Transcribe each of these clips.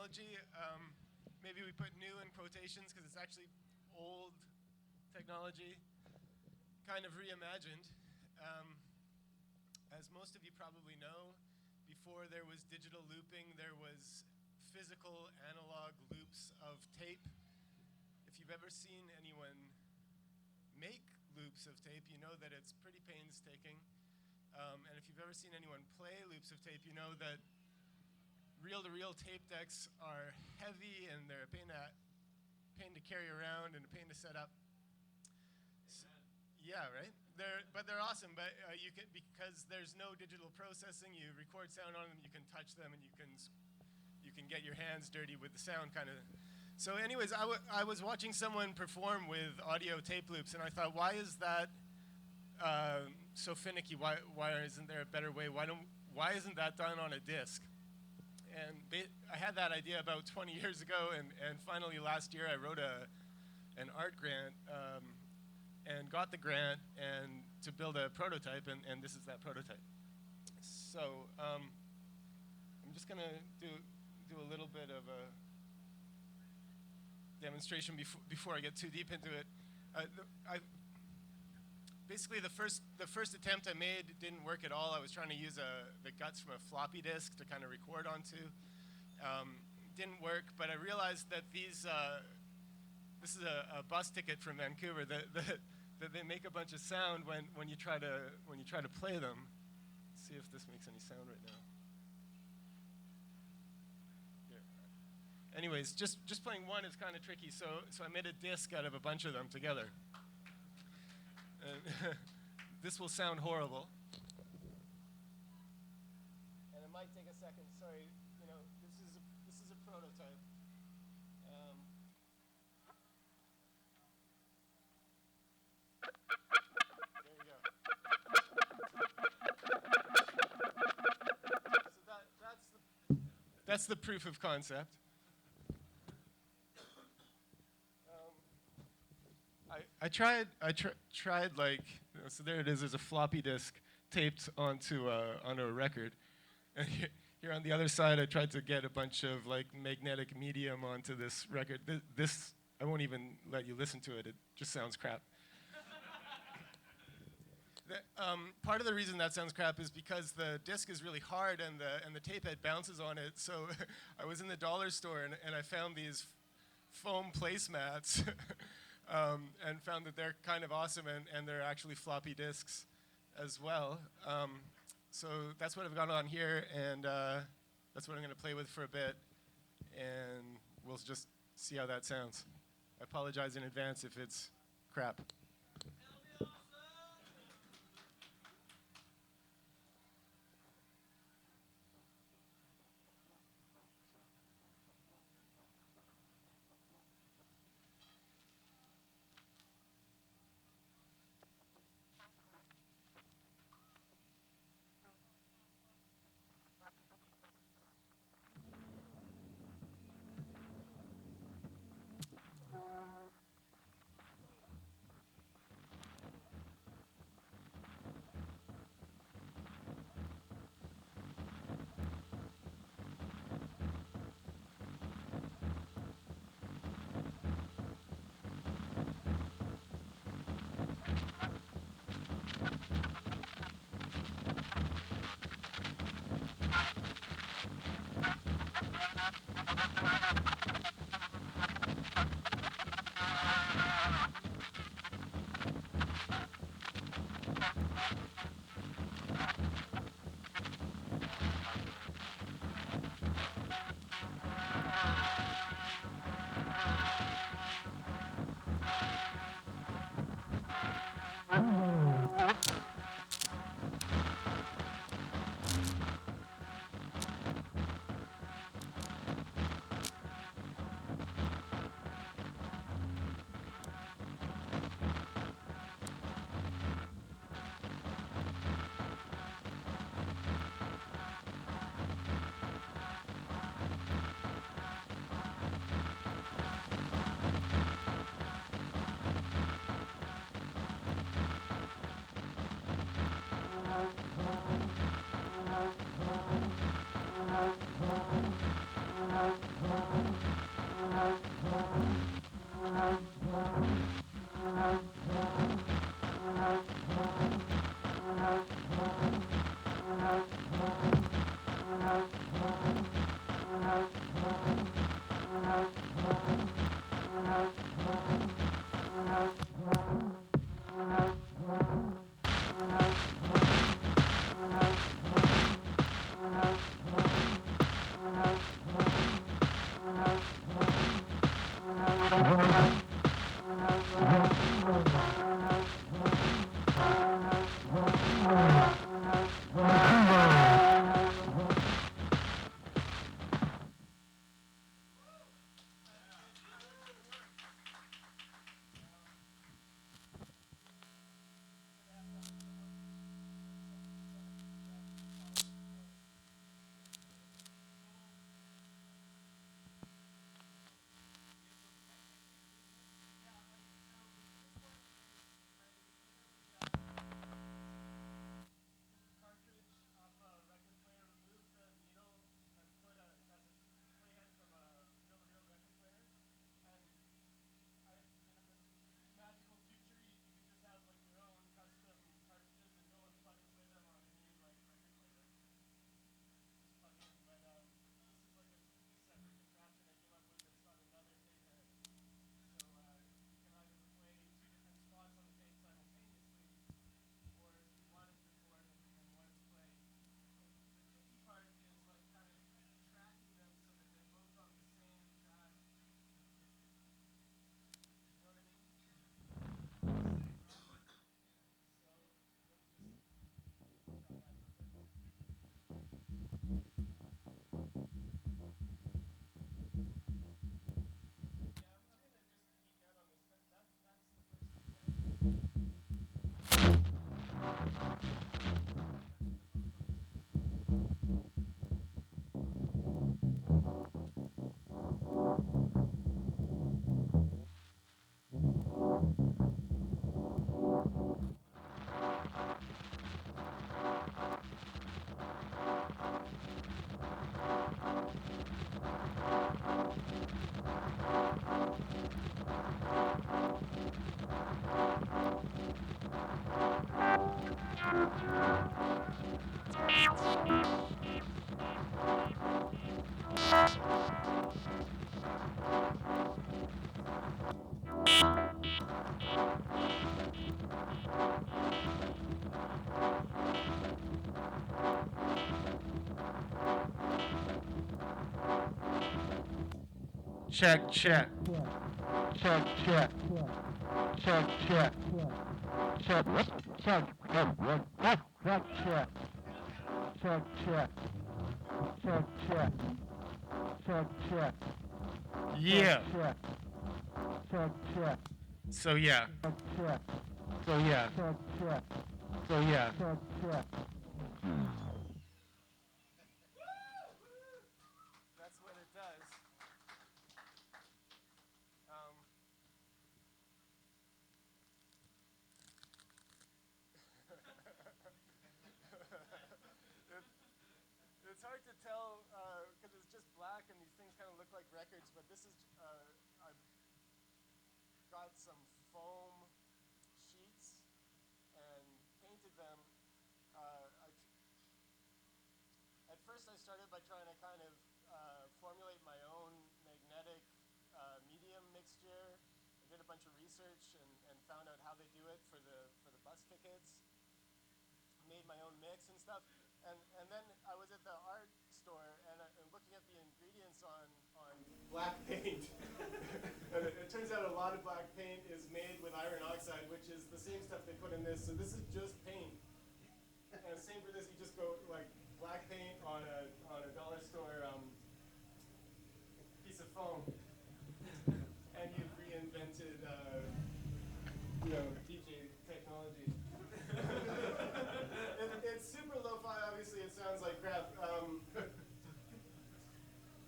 technology. Maybe we put new in quotations because it's actually old technology, kind of reimagined. As most of you probably know, before there was digital looping, there was physical analog loops of tape. If you've ever seen anyone make loops of tape, you know that it's pretty painstaking. And if you've ever seen anyone play loops of tape, you know that reel-to-reel tape decks are heavy and they're a pain to carry around and a pain to set up. Yeah, right? But they're awesome. But you can, because there's no digital processing, you record sound on them, you can touch them, and you can get your hands dirty with the sound, kind of. So, anyways, I was watching someone perform with audio tape loops, and I thought, why is that so finicky? Why isn't there a better way? Why isn't that done on a disc? And I had that idea about 20 years ago, and finally last year I wrote an art grant and got the grant and to build a prototype, and this is that prototype. So I'm just gonna do a little bit of a demonstration before I get too deep into it. Basically, the first attempt I made didn't work at all. I was trying to use the guts from a floppy disk to kind of record onto. Didn't work, but I realized that this is a bus ticket from Vancouver that they make a bunch of sound when you try to play them. Let's see if this makes any sound right now. Here. Anyways, just playing one is kind of tricky, so I made a disc out of a bunch of them together. This will sound horrible. And it might take a second. Sorry, this is a prototype. There you go. So that's the proof of concept. I tried like, so there it is. There's a floppy disk taped onto a record, and here on the other side, I tried to get a bunch of like magnetic medium onto this record. This I won't even let you listen to it. It just sounds crap. Part of the reason that sounds crap is because the disc is really hard and the tape head bounces on it. So I was in the dollar store and I found these foam placemats. And found that they're kind of awesome, and they're actually floppy disks as well. So that's what I've got on here, and that's what I'm going to play with for a bit, and we'll just see how that sounds. I apologize in advance if it's crap. Check, check. Check, check. Check, check. Check, check. Check, check. Check, check. Check, check. Check, check. Yeah. Check, check. Check. So yeah. Check, check. So yeah. Check, check. So yeah. Check, check. That's what it does. It's hard to tell because it's just black and these things kind of look like records, but this is, I've got some foam sheets and painted them. At first I started by trying to kind of formulate my own magnetic medium mixture. I did a bunch of research and found out how they do it for the bus tickets. Made my own mix and stuff. And then I was at the art store and looking at the ingredients on black paint. And it turns out a lot of black paint is made with iron oxide, which is the same stuff they put in this. So this is just paint. And same for this, you just go like black paint on a dollar store piece of foam. And you've reinvented DJ technology. It's super lo-fi, obviously it sounds like crap.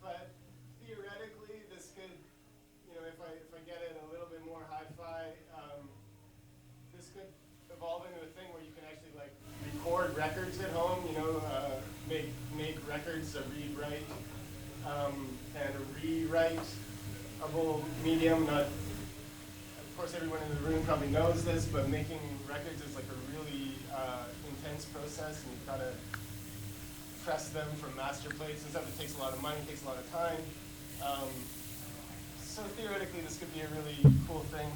But theoretically, this could, if I get it a little bit more hi-fi, this could evolve into a thing where you can actually like record records at home, make records, read, write. and rewriteable medium. Not, of course, everyone in the room probably knows this, but making records is like a really intense process, and you've got to press them from master plates and stuff. It takes a lot of money, takes a lot of time. So theoretically, this could be a really cool thing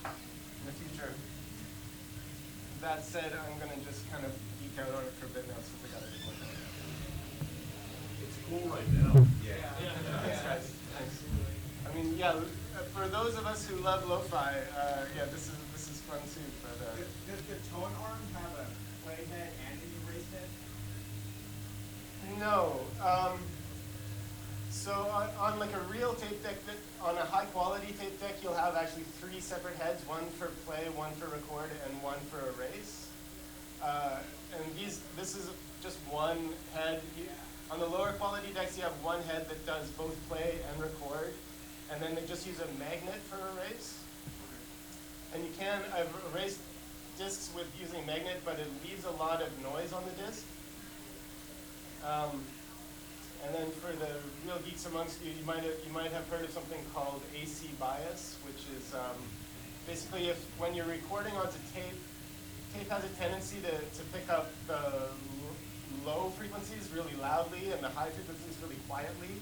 in the future. That said, I'm going to just kind of geek out on it for a bit now since I got it. It's cool right now. Yeah. Thanks, guys. Thanks. I mean, yeah, for those of us who love lo-fi, yeah, this is fun too. But does the tone arm have a playhead and an erase head? no. So on like a real tape deck, on a high quality tape deck, you'll have actually 3 separate heads, one for play, one for record, and one for erase. And this is just one head. On the lower quality decks, you have one head that does both play and record, and then they just use a magnet for erase. And you can, I've erased discs with using magnet, but it leaves a lot of noise on the disc. And then for the real geeks amongst you, you might have heard of something called AC bias, which is basically when you're recording onto tape has a tendency to pick up the low frequencies really loudly and the high frequencies really quietly.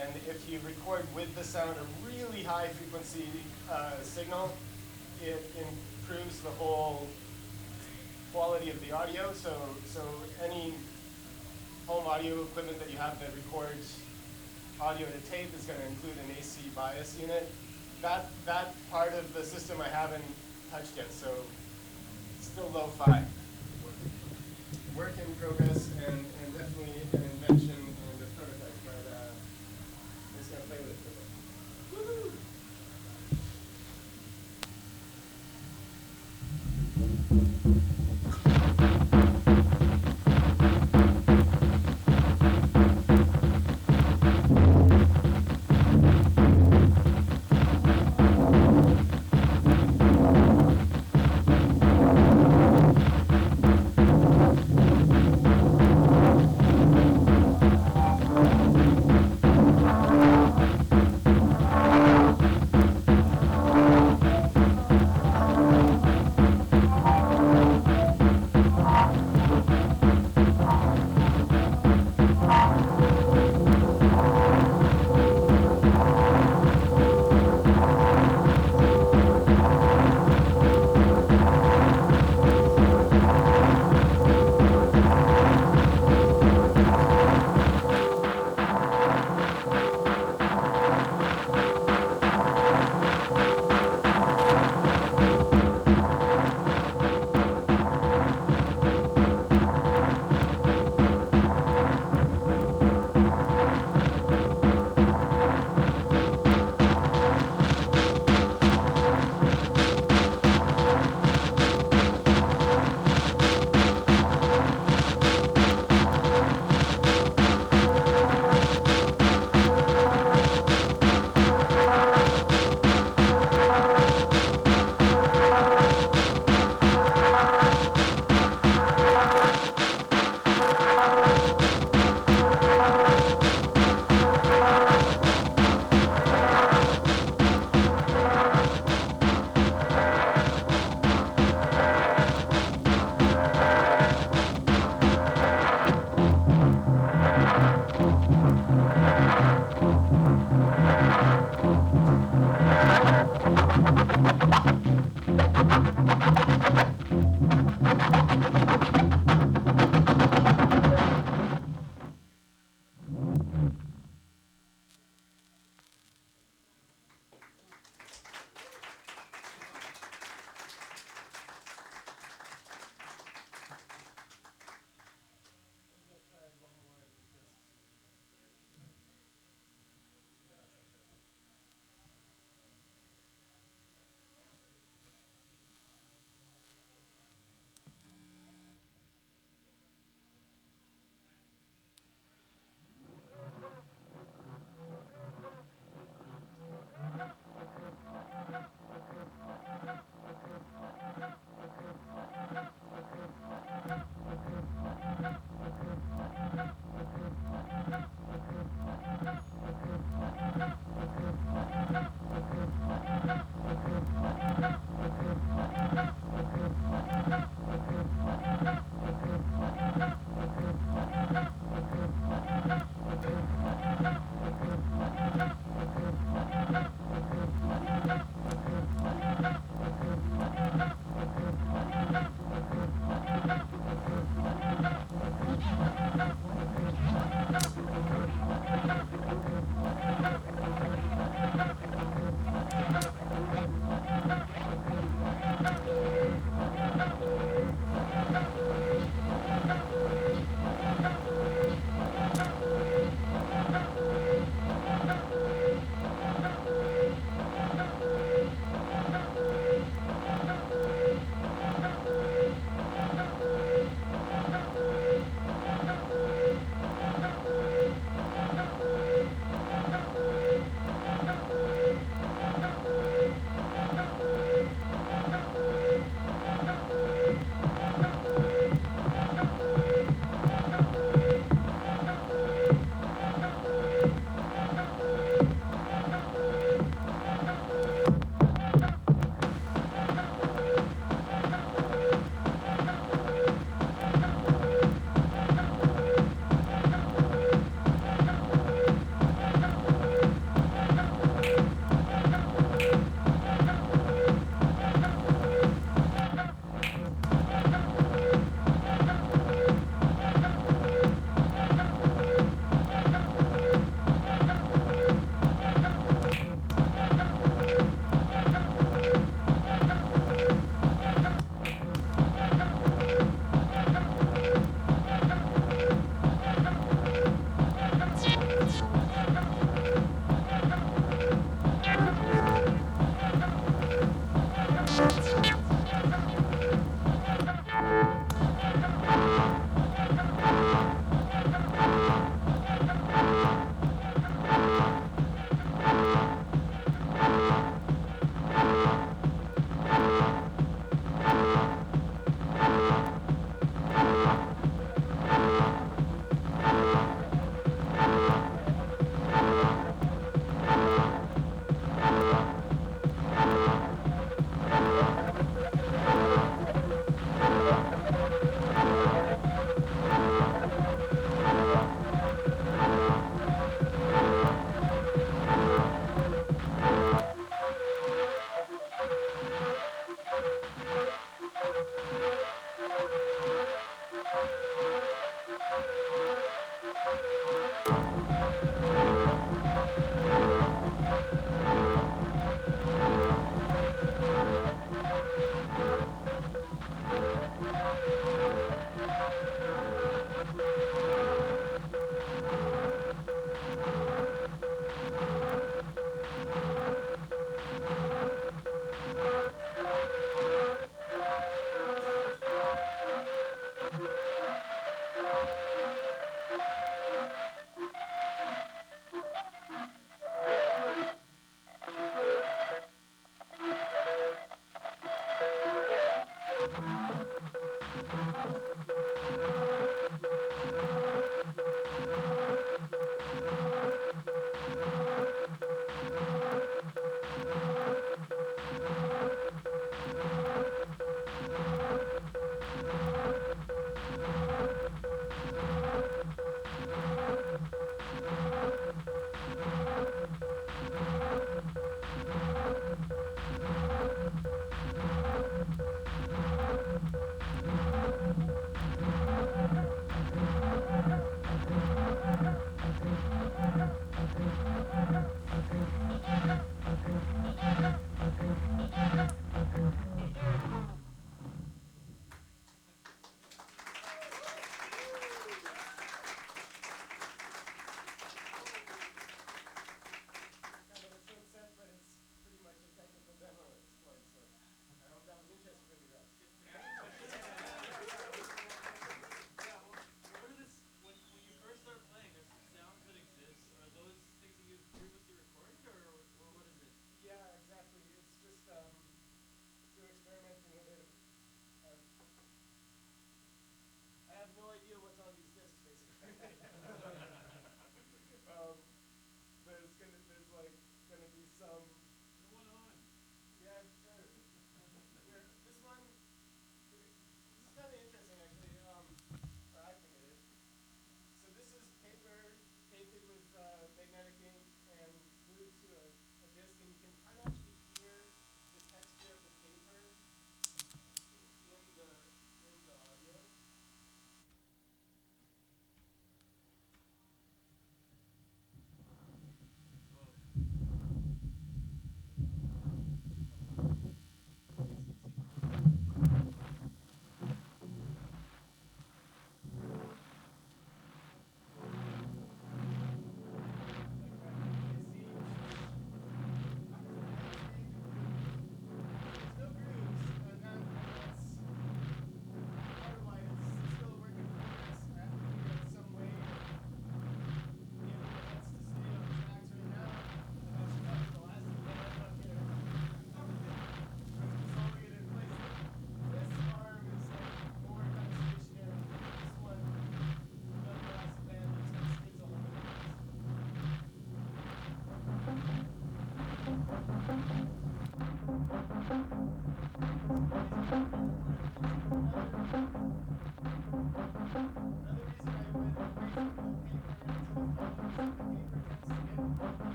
And if you record with the sound a really high frequency signal, it improves the whole quality of the audio. So any home audio equipment that you have that records audio to tape is going to include an AC bias unit. That part of the system I haven't touched yet, so it's still lo-fi. Work in progress and definitely an invention and a prototype, but I'm just going to play with it for a bit. Woohoo!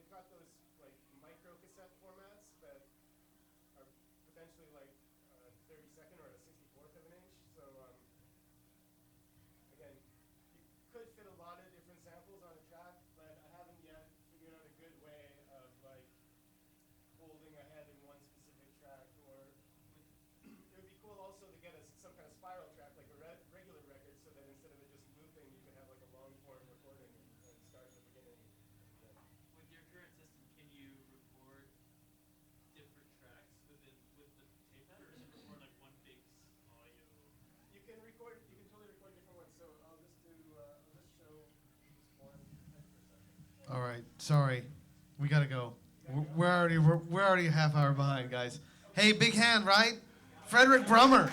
got those like micro cassette formats that are potentially like 32nd or a 64th of an inch. So again, you could fit a lot of different samples on a track, but I haven't yet figured out a good way of like holding a head in one specific track. Or it would be cool also to get some kind of spiral track like a regular record, so that instead of it just looping, you can have like a long form recording and start at the beginning. With your current system, can you record different tracks with the tape pad, or does it record like one big audio? You can totally record different ones. So I'll just show just one head per second. All right, sorry, we gotta go. We're already a half hour behind, guys. Hey, big hand, right? Frederick Brummer.